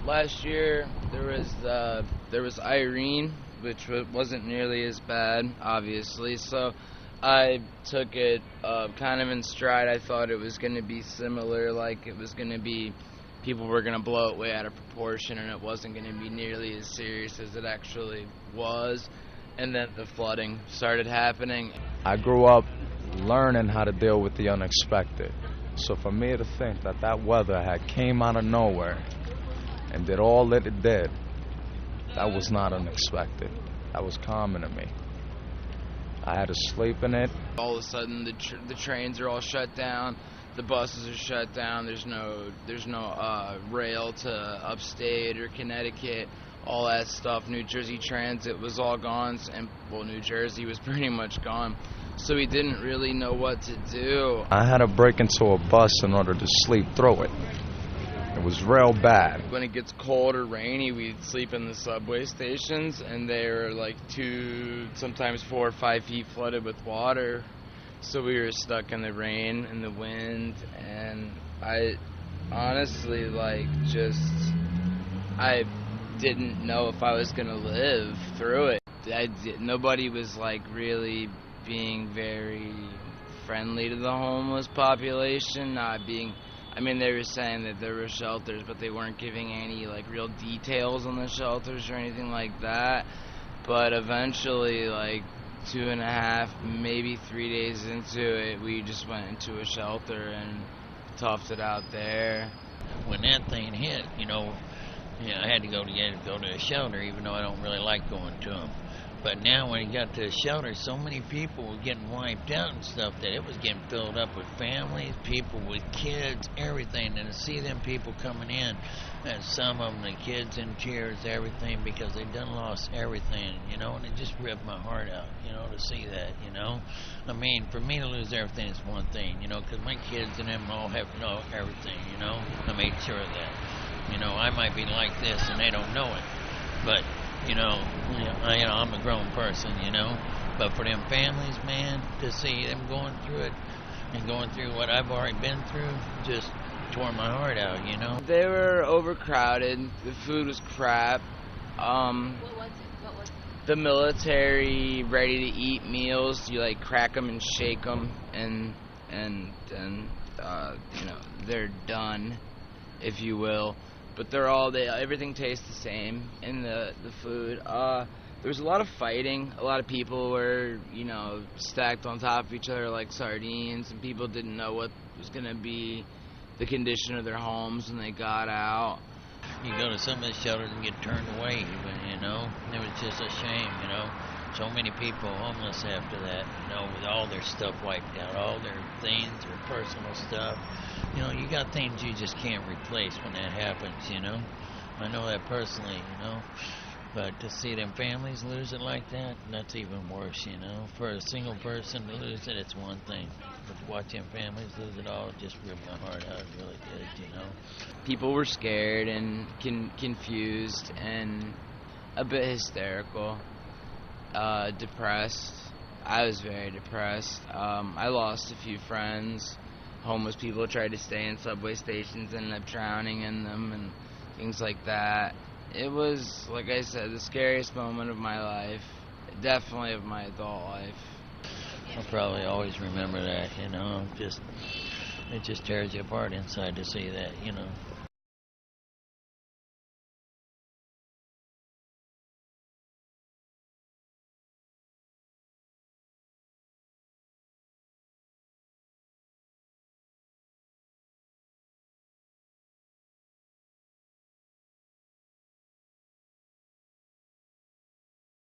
last year there was Irene, which wasn't nearly as bad, obviously. So I took it kind of in stride. I thought it was going to be similar, like it was going to be people were going to blow it way out of proportion, and it wasn't going to be nearly as serious as it actually was. And then the flooding started happening. I grew up learning how to deal with the unexpected. So for me to think that that weather had came out of nowhere and did all that it did, that was not unexpected. That was common to me. I had to sleep in it. All of a sudden, the trains are all shut down. The buses are shut down. There's no rail to upstate or Connecticut. All that stuff. New Jersey Transit was all gone, and well, New Jersey was pretty much gone. So we didn't really know what to do. I had to break into a bus in order to sleep through it. It was real bad. When it gets cold or rainy, we'd sleep in the subway stations, and they were like 2, sometimes 4 or 5 feet flooded with water. So we were stuck in the rain and the wind, and I honestly, I didn't know if I was going to live through it. Nobody was really being very friendly to the homeless population, they were saying that there were shelters, but they weren't giving any real details on the shelters or anything like that. But eventually, 2.5, maybe 3 days into it, we just went into a shelter and toughed it out there. When that thing hit, I had to go to a shelter, even though I don't really like going to them. But now when he got to the shelter, so many people were getting wiped out and stuff that it was getting filled up with families, people with kids, everything. And to see them people coming in, and some of them, the kids in tears, everything, because they done lost everything, and it just ripped my heart out, to see that, for me to lose everything is one thing, because my kids and them all have to know everything, I made sure of that. I might be like this and they don't know it, but I'm a grown person, but for them families, man, to see them going through it and going through what I've already been through, just tore my heart out, They were overcrowded. The food was crap. What was it? The military ready-to-eat meals, you crack them and shake them, and they're done, if you will. But everything tastes the same in the food. There was a lot of fighting. A lot of people were, stacked on top of each other like sardines, and people didn't know what was going to be the condition of their homes when they got out. You go to some of the shelters and get turned away even, It was just a shame, So many people homeless after that, with all their stuff wiped out, all their things, their personal stuff. You got things you just can't replace when that happens, I know that personally, But to see them families lose it like that, that's even worse, For a single person to lose it, it's one thing. But to watch them families lose it all, it just ripped my heart out. It really did, People were scared and confused and a bit hysterical, depressed. I was very depressed. I lost a few friends. Homeless people tried to stay in subway stations and ended up drowning in them and things like that. It was, like I said, the scariest moment of my life, definitely of my adult life. I'll probably always remember that, it just tears you apart inside to see that,